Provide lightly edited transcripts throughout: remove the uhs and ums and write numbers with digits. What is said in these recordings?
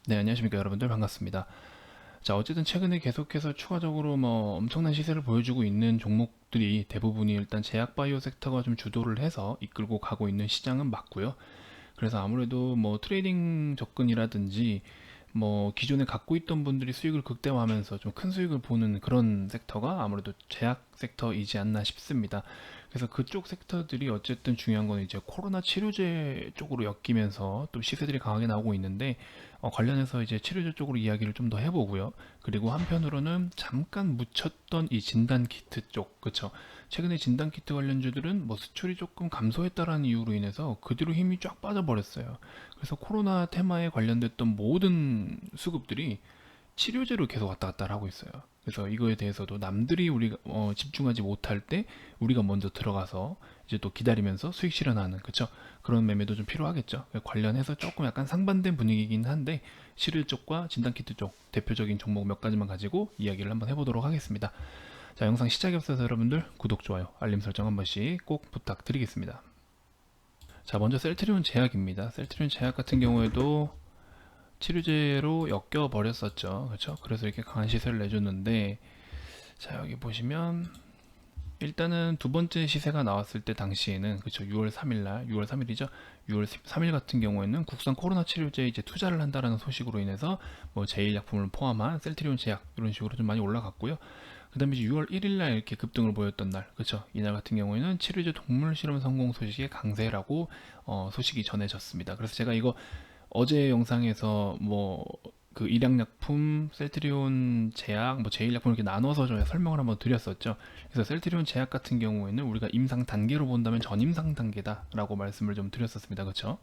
네, 안녕하십니까 여러분들, 반갑습니다. 자, 어쨌든 최근에 계속해서 추가적으로 뭐 엄청난 시세를 보여주고 있는 종목들이 대부분이 일단 제약 바이오 섹터가 좀 주도를 해서 이끌고 가고 있는 시장은 맞고요. 그래서 아무래도 뭐 트레이딩 접근이라든지 뭐 기존에 갖고 있던 분들이 수익을 극대화하면서 좀 큰 수익을 보는 그런 섹터가 아무래도 제약 섹터이지 않나 싶습니다. 그래서 그쪽 섹터들이 어쨌든 중요한 건 이제 코로나 치료제 쪽으로 엮이면서 또 시세들이 강하게 나오고 있는데, 관련해서 이제 치료제 쪽으로 이야기를 좀 더 해보고요. 그리고 한편으로는 잠깐 묻혔던 이 진단 키트 쪽, 그쵸? 최근에 진단 키트 관련주들은 뭐 수출이 조금 감소했다라는 이유로 인해서 그 뒤로 힘이 쫙 빠져버렸어요. 그래서 코로나 테마에 관련됐던 모든 수급들이 치료제로 계속 왔다 갔다 하고 있어요. 그래서 이거에 대해서도 남들이 우리가 집중하지 못할 때 우리가 먼저 들어가서 이제 또 기다리면서 수익 실현하는, 그쵸? 그런 매매도 좀 필요하겠죠. 관련해서 조금 약간 상반된 분위기긴 한데, 치료 쪽과 진단키트 쪽 대표적인 종목 몇 가지만 가지고 이야기를 한번 해보도록 하겠습니다. 자, 영상 시작에 앞서서 여러분들 구독, 좋아요, 알림 설정 한 번씩 꼭 부탁드리겠습니다. 자, 먼저 셀트리온 제약입니다. 셀트리온 제약 같은 경우에도 치료제로 엮여 버렸었죠. 그렇죠? 그래서 이렇게 강한 시세를 내줬는데, 자, 여기 보시면 일단은 두 번째 시세가 나왔을 때 당시에는, 그렇죠, 6월 3일 날, 6월 3일이죠. 6월 3일 같은 경우에는 국산 코로나 치료제에 이제 투자를 한다라는 소식으로 인해서 뭐 제일약품을 포함한 셀트리온 제약 이런 식으로 좀 많이 올라갔고요. 그 다음에 이제 6월 1일 날 이렇게 급등을 보였던 날, 그렇죠? 이날 같은 경우에는 치료제 동물 실험 성공 소식의 강세라고 소식이 전해졌습니다. 그래서 제가 이거 어제 영상에서 뭐 그 일양약품, 셀트리온 제약, 뭐 제일약품 이렇게 나눠서 좀 설명을 한번 드렸었죠. 그래서 셀트리온 제약 같은 경우에는 우리가 임상 단계로 본다면 전임상 단계다라고 말씀을 좀 드렸었습니다. 그렇죠?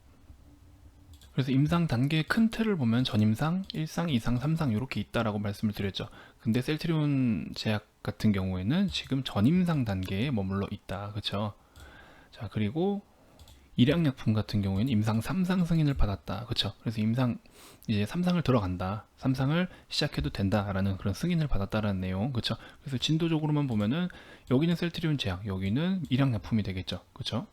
그래서 임상 단계의 큰 틀을 보면 전임상, 1상, 2상, 3상 이렇게 있다라고 말씀을 드렸죠. 근데 셀트리온 제약 같은 경우에는 지금 전임상 단계에 머물러 있다. 그렇죠? 자, 그리고 일양약품 같은 경우에는 임상 3상 승인을 받았다. 그렇죠? 그래서 임상 이제 3상을 들어간다. 3상을 시작해도 된다라는 그런 승인을 받았다라는 내용. 그렇죠? 그래서 진도적으로만 보면은 여기는 셀트리온 제약, 여기는 일양약품이 되겠죠. 그렇죠?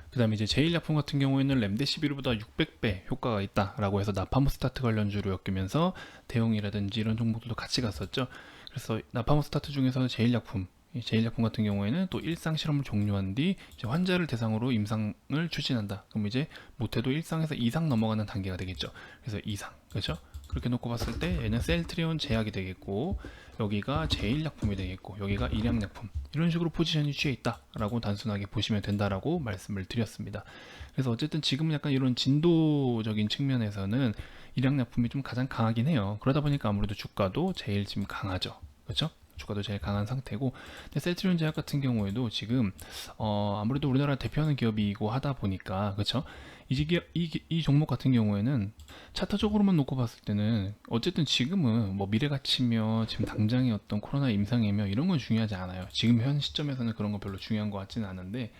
그 다음에 이제 제일약품 같은 경우에는 렘데시비르보다 600배 효과가 있다라고 해서 나파모스타트 관련주로 엮이면서 대용이라든지 이런 종목들도 같이 갔었죠. 그래서 나파모스타트 중에서는 제일약품, 이 제일약품 같은 경우에는 또 일상 실험을 종료한 뒤 이제 환자를 대상으로 임상을 추진한다. 그럼 이제 못해도 1상에서 2상 넘어가는 단계가 되겠죠. 그래서 2상, 그렇죠? 그렇게 놓고 봤을 때 얘는 셀트리온 제약이 되겠고, 여기가 제일약품이 되겠고, 여기가 일양약품, 이런 식으로 포지션이 취해 있다라고 단순하게 보시면 된다라고 말씀을 드렸습니다. 그래서 어쨌든 지금은 약간 이런 진도적인 측면에서는 일양약품이 좀 가장 강하긴 해요. 그러다 보니까 아무래도 주가도 제일 지금 강하죠. 그렇죠? 주가도 제일 강한 상태고, 근데 셀트리온 제약 같은 경우에도 지금 아무래도 우리나라 대표하는 기업이고 하다 보니까, 그렇죠? 이 종목 같은 경우에는 차트적으로만 놓고 봤을 때는 어쨌든 지금은 뭐 미래가치며 지금 당장의 어떤 코로나 임상이며 이런 건 중요하지 않아요. 지금 현 시점에서는 그런 건 별로 중요한 것 같지는 않은데,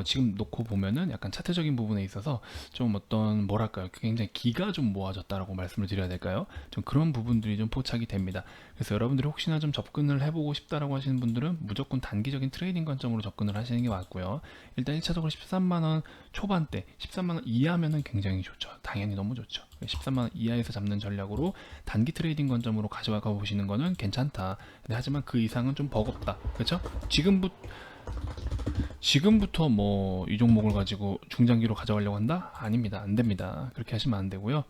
지금 놓고 보면은 약간 차트적인 부분에 있어서 좀 어떤 뭐랄까요, 굉장히 기가 좀 모아졌다라고 말씀을 드려야 될까요? 좀 그런 부분들이 좀 포착이 됩니다. 그래서 여러분들이 혹시나 좀 접근을 해보고 싶다라고 하시는 분들은 무조건 단기적인 트레이딩 관점으로 접근을 하시는 게 맞고요. 일단 1차적으로 13만 원 초반대, 13만 원 이하면은 굉장히 좋죠. 당연히 너무 좋죠. 13만 원 이하에서 잡는 전략으로 단기 트레이딩 관점으로 가져가 보시는 거는 괜찮다. 근데 하지만 그 이상은 좀 버겁다. 그렇죠? 지금부터 뭐 이 종목을 가지고 중장기로 가져가려고 한다? 아닙니다. 안 됩니다. 그렇게 하시면 안 되고요.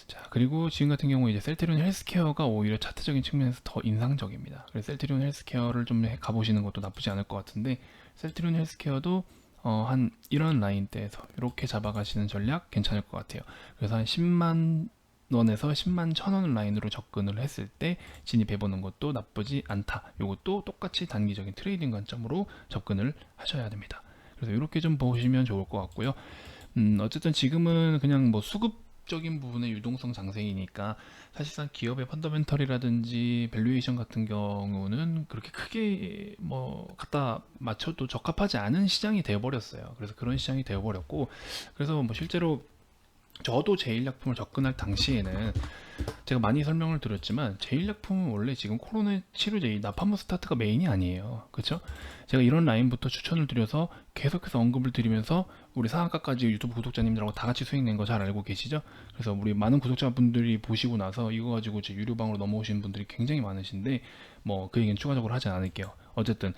자, 그리고 지금 같은 경우 이제 셀트리온 헬스케어가 오히려 차트적인 측면에서 더 인상적입니다. 그래서 셀트리온 헬스케어를 좀 가보시는 것도 나쁘지 않을 것 같은데, 셀트리온 헬스케어도 한 이런 라인대에서 이렇게 잡아가시는 전략 괜찮을 것 같아요. 그래서 한 10만 원에서 10만 1,000원 라인으로 접근을 했을 때 진입해보는 것도 나쁘지 않다. 이것도 똑같이 단기적인 트레이딩 관점으로 접근을 하셔야 됩니다. 그래서 이렇게 좀 보시면 좋을 것 같고요. 어쨌든 지금은 그냥 뭐 수급적인 부분의 유동성 장세이니까 사실상 기업의 펀더멘털이라든지 밸류에이션 같은 경우는 그렇게 크게 뭐 갖다 맞춰도 적합하지 않은 시장이 되어버렸어요. 그래서 그런 시장이 되어버렸고, 그래서 뭐 실제로 저도 제일약품을 접근할 당시에는 제가 많이 설명을 드렸지만 제일약품은 원래 지금 코로나 치료제 이 나파모스타트가 메인이 아니에요. 그렇죠? 제가 이런 라인부터 추천을 드려서 계속해서 언급을 드리면서 우리 상한가까지 유튜브 구독자님들하고 다 같이 수익 낸 거 잘 알고 계시죠? 그래서 우리 많은 구독자분들이 보시고 나서 이거 가지고 제 유료방으로 넘어오시는 분들이 굉장히 많으신데 뭐 그 얘기는 추가적으로 하지 않을게요. 어쨌든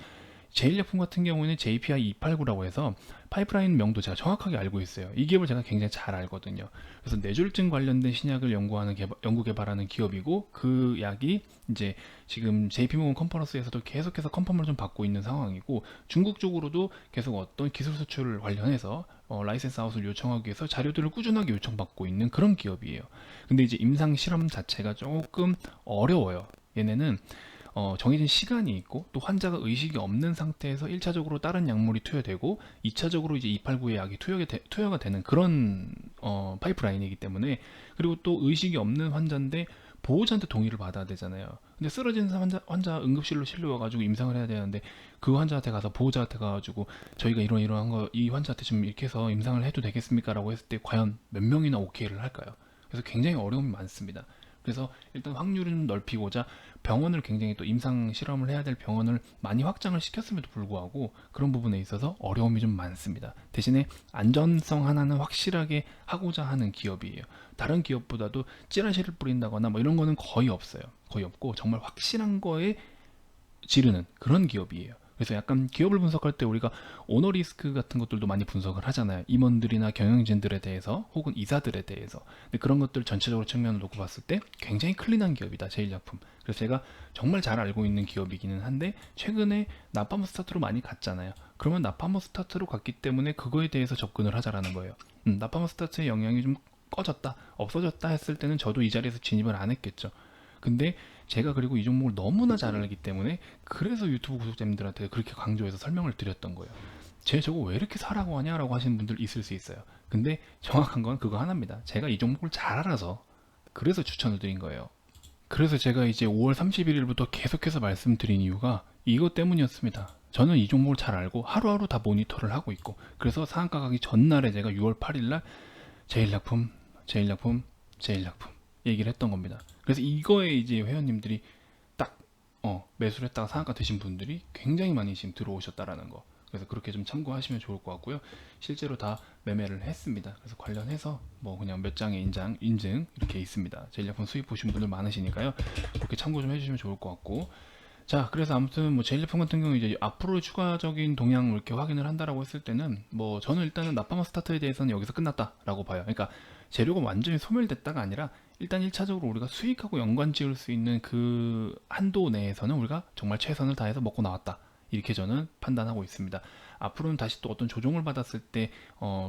제일약품 같은 경우에는 JPI 289라고 해서 파이프라인 명도 제가 정확하게 알고 있어요. 이 기업을 제가 굉장히 잘 알거든요. 그래서 뇌졸중 관련된 신약을 연구 개발하는 기업이고 그 약이 이제 지금 JP모건 컨퍼런스에서도 계속해서 컨펌을 좀 받고 있는 상황이고 중국 쪽으로도 계속 어떤 기술 수출을 관련해서 라이센스 아웃을 요청하기 위해서 자료들을 꾸준하게 요청받고 있는 그런 기업이에요. 근데 이제 임상 실험 자체가 조금 어려워요. 얘네는 정해진 시간이 있고 또 환자가 의식이 없는 상태에서 1차적으로 다른 약물이 투여되고 2차적으로 이제 289의 약이 투여가 되는 그런 파이프라인이기 때문에 그리고 또 의식이 없는 환자인데 보호자한테 동의를 받아야 되잖아요. 근데 쓰러진 환자 응급실로 실려와가지고 임상을 해야 되는데 그 환자한테 가서 보호자한테 가가지고 저희가 이러한 거 이 환자한테 지금 이렇게 해서 임상을 해도 되겠습니까? 라고 했을 때 과연 몇 명이나 오케이를 할까요? 그래서 굉장히 어려움이 많습니다. 그래서 일단 확률을 좀 넓히고자 병원을 굉장히 또 임상 실험을 해야 될 병원을 많이 확장을 시켰음에도 불구하고 그런 부분에 있어서 어려움이 좀 많습니다. 대신에 안전성 하나는 확실하게 하고자 하는 기업이에요. 다른 기업보다도 찌라시를 뿌린다거나 뭐 이런 거는 거의 없어요. 거의 없고 정말 확실한 거에 지르는 그런 기업이에요. 그래서 약간 기업을 분석할 때 우리가 오너 리스크 같은 것들도 많이 분석을 하잖아요. 임원들이나 경영진들에 대해서 혹은 이사들에 대해서. 근데 그런 것들 전체적으로 측면을 놓고 봤을 때 굉장히 클린한 기업이다. 제일약품. 그래서 제가 정말 잘 알고 있는 기업이기는 한데 최근에 나파모 스타트로 많이 갔잖아요. 그러면 나파모 스타트로 갔기 때문에 그거에 대해서 접근을 하자라는 거예요. 나파모 스타트의 영향이 좀 꺼졌다, 없어졌다 했을 때는 저도 이 자리에서 진입을 안 했겠죠. 근데 제가 그리고 이 종목을 너무나 잘 알기 때문에 그래서 유튜브 구독자님들한테 그렇게 강조해서 설명을 드렸던 거예요. 쟤 저거 왜 이렇게 사라고 하냐라고 하시는 분들 있을 수 있어요. 근데 정확한 건 그거 하나입니다. 제가 이 종목을 잘 알아서 그래서 추천을 드린 거예요. 그래서 제가 이제 5월 31일부터 계속해서 말씀드린 이유가 이것 때문이었습니다. 저는 이 종목을 잘 알고 하루하루 다 모니터를 하고 있고 그래서 상한가 가기 전날에 제가 6월 8일날 제일약품, 제일약품, 제일약품 얘기를 했던 겁니다. 그래서 이거에 이제 회원님들이 딱 매수를 했다가 상한가 드신 분들이 굉장히 많이 지금 들어오셨다라는 거. 그래서 그렇게 좀 참고하시면 좋을 것 같고요. 실제로 다 매매를 했습니다. 그래서 관련해서 뭐 그냥 몇 장의 인증 이렇게 있습니다. 제일약품 수입 보신 분들 많으시니까요. 그렇게 참고 좀 해주시면 좋을 것 같고. 자, 그래서 아무튼 뭐 제일제품 같은 경우 이제 앞으로 추가적인 동향을 이렇게 확인을 한다라고 했을 때는 뭐 저는 일단은 나파마 스타트에 대해서는 여기서 끝났다라고 봐요. 그러니까 재료가 완전히 소멸됐다가 아니라 일단 1차적으로 우리가 수익하고 연관 지을 수 있는 그 한도 내에서는 우리가 정말 최선을 다해서 먹고 나왔다. 이렇게 저는 판단하고 있습니다. 앞으로는 다시 또 어떤 조정을 받았을 때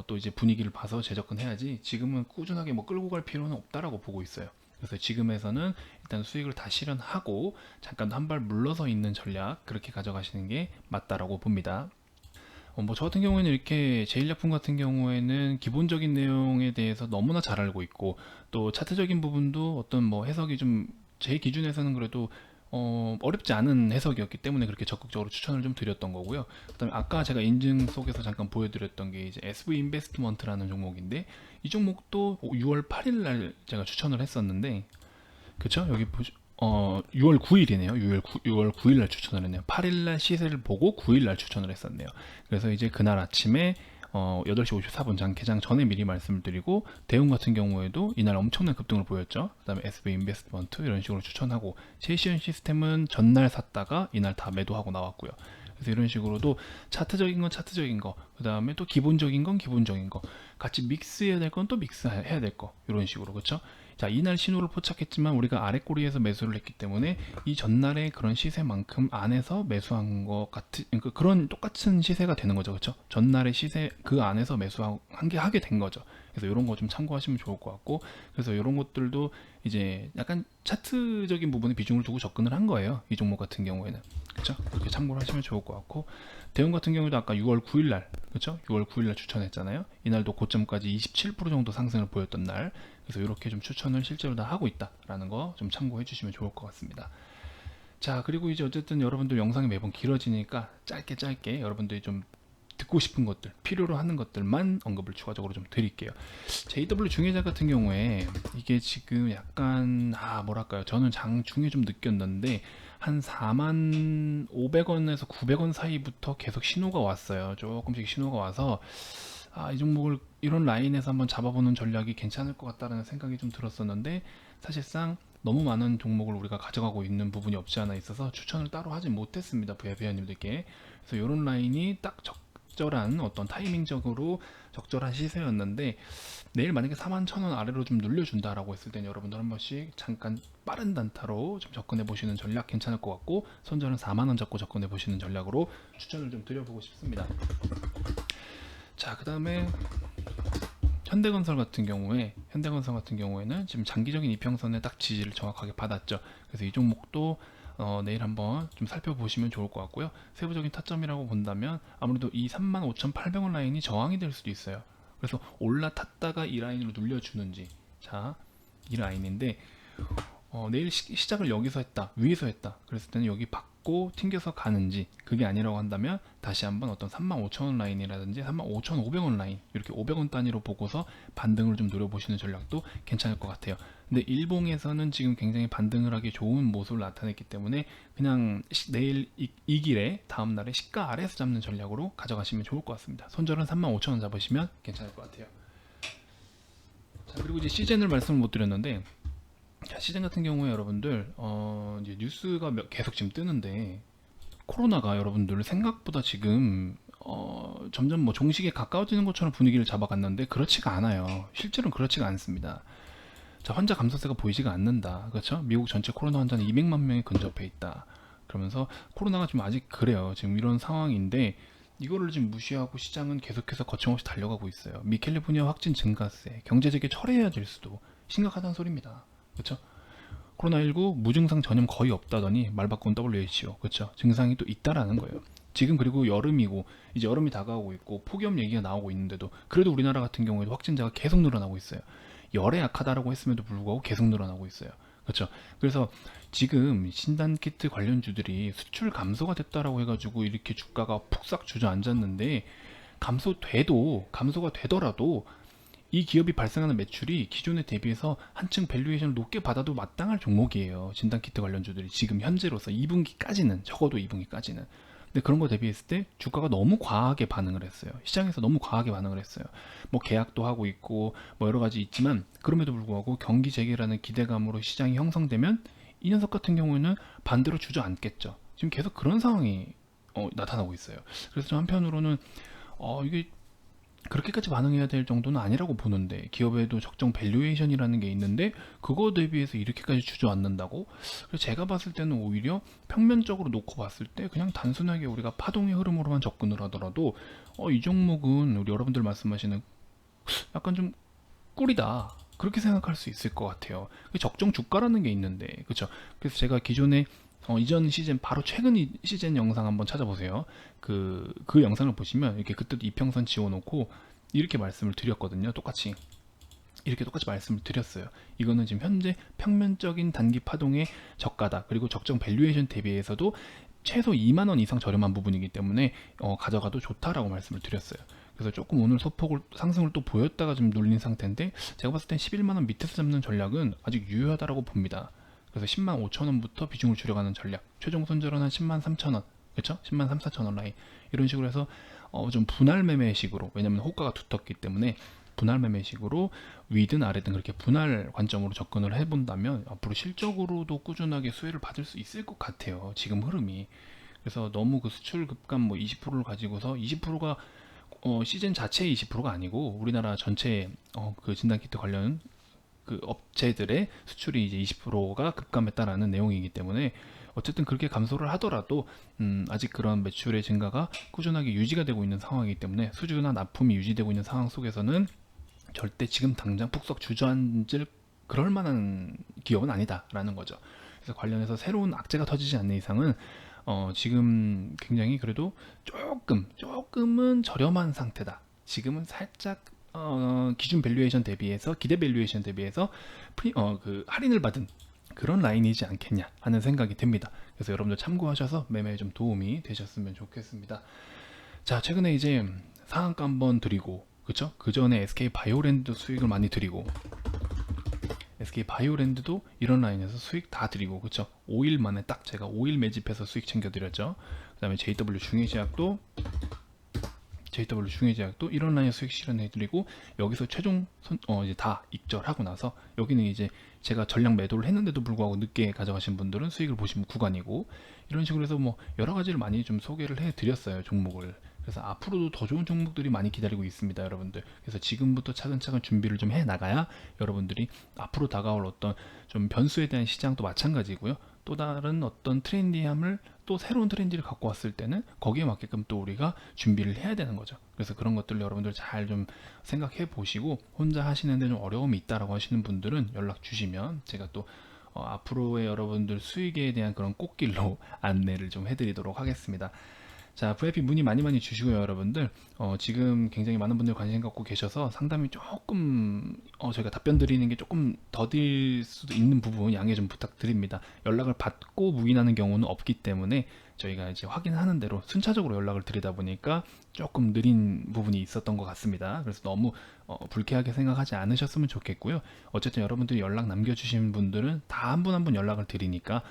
또 이제 분위기를 봐서 재접근해야지 지금은 꾸준하게 뭐 끌고 갈 필요는 없다라고 보고 있어요. 그래서 지금에서는 일단 수익을 다 실현하고 잠깐 한 발 물러서 있는 전략 그렇게 가져가시는 게 맞다라고 봅니다. 뭐 저 같은 경우에는 이렇게 제일약품 같은 경우에는 기본적인 내용에 대해서 너무나 잘 알고 있고 또 차트적인 부분도 어떤 뭐 해석이 좀 제 기준에서는 그래도 어렵지 않은 해석이었기 때문에 그렇게 적극적으로 추천을 좀 드렸던 거고요. 그다음에 아까 제가 인증 속에서 잠깐 보여드렸던 게 이제 SV 인베스트먼트라는 종목인데 이 종목도 6월 8일 날 제가 추천을 했었는데 그쵸? 여기 6월 9일이네요. 6월 9일 날 추천을 했네요. 8일 날 시세를 보고 9일 날 추천을 했었네요. 그래서 이제 그날 아침에 8시 54분 개장 전에 미리 말씀을 드리고 대웅 같은 경우에도 이날 엄청난 급등을 보였죠. 그 다음에 SV 인베스트먼트 이런 식으로 추천하고 제이시언 시스템은 전날 샀다가 이날 다 매도하고 나왔고요. 그래서 이런 식으로도 차트적인 건 차트적인 거, 그 다음에 또 기본적인 건 기본적인 거, 같이 믹스해야 될 건 또 믹스해야 될 거, 이런 식으로 그렇죠? 자, 이날 신호를 포착했지만 우리가 아래 꼬리에서 매수를 했기 때문에 이 전날의 그런 시세만큼 안에서 매수한 것 같은 그러니까 그런 똑같은 시세가 되는 거죠, 그렇죠? 전날의 시세 그 안에서 매수한 게 하게 된 거죠. 그래서 이런 거 좀 참고하시면 좋을 것 같고, 그래서 이런 것들도 이제 약간 차트적인 부분에 비중을 두고 접근을 한 거예요. 이 종목 같은 경우에는 그렇죠? 그렇게 참고를 하시면 좋을 것 같고, 대웅 같은 경우도 아까 6월 9일 날 그렇죠? 6월 9일 날 추천했잖아요. 이날도 고점까지 27% 정도 상승을 보였던 날. 그래서 이렇게 좀 추천을 실제로 다 하고 있다라는 거 좀 참고해 주시면 좋을 것 같습니다. 자, 그리고 이제 어쨌든 여러분들 영상이 매번 길어지니까 짧게 여러분들이 좀 듣고 싶은 것들, 필요로 하는 것들만 언급을 추가적으로 좀 드릴게요. JW 중개자 같은 경우에 이게 지금 약간 뭐랄까요, 저는 장중에 좀 느꼈는데 한 4만 500원에서 900원 사이부터 계속 신호가 왔어요. 조금씩 신호가 와서 이 종목을 이런 라인에서 한번 잡아보는 전략이 괜찮을 것 같다는 생각이 좀 들었었는데, 사실상 너무 많은 종목을 우리가 가져가고 있는 부분이 없지 않아 있어서 추천을 따로 하지 못했습니다, 회원님들께. 그래서 이런 라인이 딱 적절한 어떤 타이밍적으로 적절한 시세였는데, 내일 만약에 41,000원 아래로 좀 눌려준다라고 했을 때는 여러분들 한 번씩 잠깐 빠른 단타로 좀 접근해 보시는 전략 괜찮을 것 같고, 손절은 4만원 잡고 접근해 보시는 전략으로 추천을 좀 드려보고 싶습니다. 자, 그 다음에 현대건설 같은 경우에는 지금 장기적인 이평선에 딱 지지를 정확하게 받았죠. 그래서 이 종목도 내일 한번 좀 살펴보시면 좋을 것 같고요. 세부적인 타점이라고 본다면 아무래도 이 35,800원 라인이 저항이 될 수도 있어요. 그래서 올라탔다가 이 라인으로 눌려주는지, 자, 이 라인인데 내일 시작을 여기서 했다, 위에서 했다, 그랬을 때는 여기 받고 튕겨서 가는지, 그게 아니라고 한다면 다시 한번 어떤 35,000원 라인이라든지 35,500원 라인, 이렇게 500원 단위로 보고서 반등을 좀 노려보시는 전략도 괜찮을 것 같아요. 근데 일봉에서는 지금 굉장히 반등을 하기 좋은 모습을 나타냈기 때문에 그냥 내일 이 길에 다음날에 시가 아래에서 잡는 전략으로 가져가시면 좋을 것 같습니다. 손절은 35,000원 잡으시면 괜찮을 것 같아요. 자, 그리고 이제 시즌을 말씀을 못 드렸는데, 시즌 같은 경우에 여러분들 이제 뉴스가 계속 지금 뜨는데, 코로나가 여러분들 생각보다 지금 점점 뭐 종식에 가까워지는 것처럼 분위기를 잡아갔는데 그렇지가 않아요. 실제로는 그렇지가 않습니다. 자, 환자 감소세가 보이지가 않는다. 그렇죠? 미국 전체 코로나 환자는 200만 명에 근접해 있다. 그러면서 코로나가 좀 아직 그래요. 지금 이런 상황인데 이거를 지금 무시하고 시장은 계속해서 거침없이 달려가고 있어요. 미캘리포니아 확진 증가세, 경제재개 철회해야 될 수도 심각하다는 소리입니다. 그렇죠? 코로나19 무증상 전염 거의 없다더니 말 바꾼 WHO, 그렇죠? 증상이 또 있다라는 거예요. 지금 그리고 여름이고 이제 여름이 다가오고 있고 폭염 얘기가 나오고 있는데도 그래도 우리나라 같은 경우에도 확진자가 계속 늘어나고 있어요. 열에 약하다라고 했음에도 불구하고 계속 늘어나고 있어요. 그렇죠? 그래서 지금 신단키트 관련주들이 수출 감소가 됐다라고 해가지고 이렇게 주가가 푹싹 주저앉았는데, 감소가 되더라도 이 기업이 발생하는 매출이 기존에 대비해서 한층 밸류에이션을 높게 받아도 마땅할 종목이에요. 진단키트 관련주들이 지금 현재로서 2분기까지는, 적어도 2분기까지는. 근데 그런 거 대비했을 때 주가가 너무 과하게 반응을 했어요. 시장에서 너무 과하게 반응을 했어요. 뭐 계약도 하고 있고 뭐 여러 가지 있지만, 그럼에도 불구하고 경기 재개라는 기대감으로 시장이 형성되면 이 녀석 같은 경우에는 반대로 주저앉겠죠. 지금 계속 그런 상황이 나타나고 있어요. 그래서 좀 한편으로는 이게 그렇게까지 반응해야 될 정도는 아니라고 보는데, 기업에도 적정 밸류에이션이라는 게 있는데 그거 대비해서 이렇게까지 주저앉는다고? 그래서 제가 봤을 때는 오히려 평면적으로 놓고 봤을 때 그냥 단순하게 우리가 파동의 흐름으로만 접근을 하더라도 이 종목은 우리 여러분들 말씀하시는 약간 좀 꿀이다, 그렇게 생각할 수 있을 것 같아요. 적정 주가라는 게 있는데, 그렇죠? 그래서 제가 기존에 이전 시즌, 바로 최근 시즌 영상 한번 찾아보세요. 그 영상을 보시면 이렇게 그때도 이평선 지워놓고 이렇게 말씀을 드렸거든요. 이렇게 똑같이 말씀을 드렸어요. 이거는 지금 현재 평면적인 단기 파동의 저가다, 그리고 적정 밸류에이션 대비해서도 최소 2만원 이상 저렴한 부분이기 때문에 가져가도 좋다라고 말씀을 드렸어요. 그래서 조금 오늘 소폭을 상승을 또 보였다가 좀 눌린 상태인데, 제가 봤을 땐 11만원 밑에서 잡는 전략은 아직 유효하다라고 봅니다. 그래서 10만 5천원부터 비중을 줄여가는 전략, 최종 손절은 한 10만 3천원, 그렇죠? 10만 3, 4천원 라인, 이런 식으로 해서 좀 분할 매매식으로, 왜냐면 호가가 두텁기 때문에 분할 매매식으로 위든 아래든 그렇게 분할 관점으로 접근을 해본다면 앞으로 실적으로도 꾸준하게 수혜를 받을 수 있을 것 같아요, 지금 흐름이. 그래서 너무 그 수출 급감 뭐 20%를 가지고서 20%가 시즌 자체의 20%가 아니고 우리나라 전체 그 진단키트 관련 그 업체들의 수출이 이제 20%가 급감했다라는 내용이기 때문에, 어쨌든 그렇게 감소를 하더라도 아직 그런 매출의 증가가 꾸준하게 유지가 되고 있는 상황이기 때문에, 수주나 납품이 유지되고 있는 상황 속에서는 절대 지금 당장 푹썩 주저앉을 그럴 만한 기업은 아니다라는 거죠. 그래서 관련해서 새로운 악재가 터지지 않는 이상은 지금 굉장히 그래도 조금은 저렴한 상태다. 지금은 살짝 기준 밸류에이션 대비해서, 기대 밸류에이션 대비해서 그 할인을 받은 그런 라인이지 않겠냐 하는 생각이 듭니다. 그래서 여러분들 참고하셔서 매매에 좀 도움이 되셨으면 좋겠습니다. 자, 최근에 이제 상한가 한번 드리고, 그쵸? 그 전에 SK 바이오랜드 수익을 많이 드리고, SK 바이오랜드도 이런 라인에서 수익 다 드리고, 그쵸? 5일 만에 딱 제가 5일 매집해서 수익 챙겨드렸죠. 그 다음에 JW 중해제약도 이런 라인에 수익 실현해드리고, 여기서 최종 이제 다 익절하고 나서 여기는 이제 제가 전량 매도를 했는데도 불구하고 늦게 가져가신 분들은 수익을 보시면 구간이고, 이런 식으로 해서 뭐 여러 가지를 많이 좀 소개를 해드렸어요, 종목을. 그래서 앞으로도 더 좋은 종목들이 많이 기다리고 있습니다, 여러분들. 그래서 지금부터 차근차근 준비를 좀 해 나가야 여러분들이 앞으로 다가올 어떤 좀 변수에 대한 시장도 마찬가지고요. 또 다른 어떤 트렌디함을, 또 새로운 트렌디를 갖고 왔을 때는 거기에 맞게끔 또 우리가 준비를 해야 되는 거죠. 그래서 그런 것들 여러분들 잘 좀 생각해 보시고, 혼자 하시는데 좀 어려움이 있다라고 하시는 분들은 연락 주시면 제가 또 앞으로의 여러분들 수익에 대한 그런 꽃길로 안내를 좀 해드리도록 하겠습니다. 자, VIP 문의 많이 많이 주시고요, 여러분들. 지금 굉장히 많은 분들 관심 갖고 계셔서 상담이 조금, 저희가 답변 드리는 게 조금 더딜 수도 있는 부분 양해 좀 부탁드립니다. 연락을 받고 묵인하는 경우는 없기 때문에 저희가 이제 확인하는 대로 순차적으로 연락을 드리다 보니까 조금 느린 부분이 있었던 것 같습니다. 그래서 너무 불쾌하게 생각하지 않으셨으면 좋겠고요. 어쨌든 여러분들이 연락 남겨주신 분들은 다 한 분 한 분 연락을 드리니까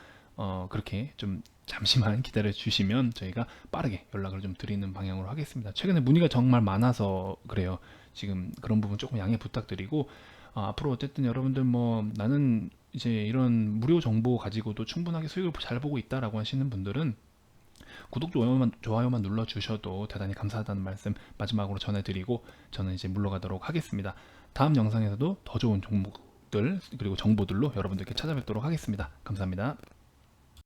그렇게 좀 잠시만 기다려 주시면 저희가 빠르게 연락을 좀 드리는 방향으로 하겠습니다. 최근에 문의가 정말 많아서 그래요. 지금 그런 부분 조금 양해 부탁드리고, 앞으로 어쨌든 여러분들 뭐 나는 이제 이런 무료 정보 가지고도 충분하게 수익을 잘 보고 있다라고 하시는 분들은 구독, 좋아요만 눌러 주셔도 대단히 감사하다는 말씀 마지막으로 전해드리고, 저는 이제 물러가도록 하겠습니다. 다음 영상에서도 더 좋은 종목들 그리고 정보들로 여러분들께 찾아뵙도록 하겠습니다. 감사합니다.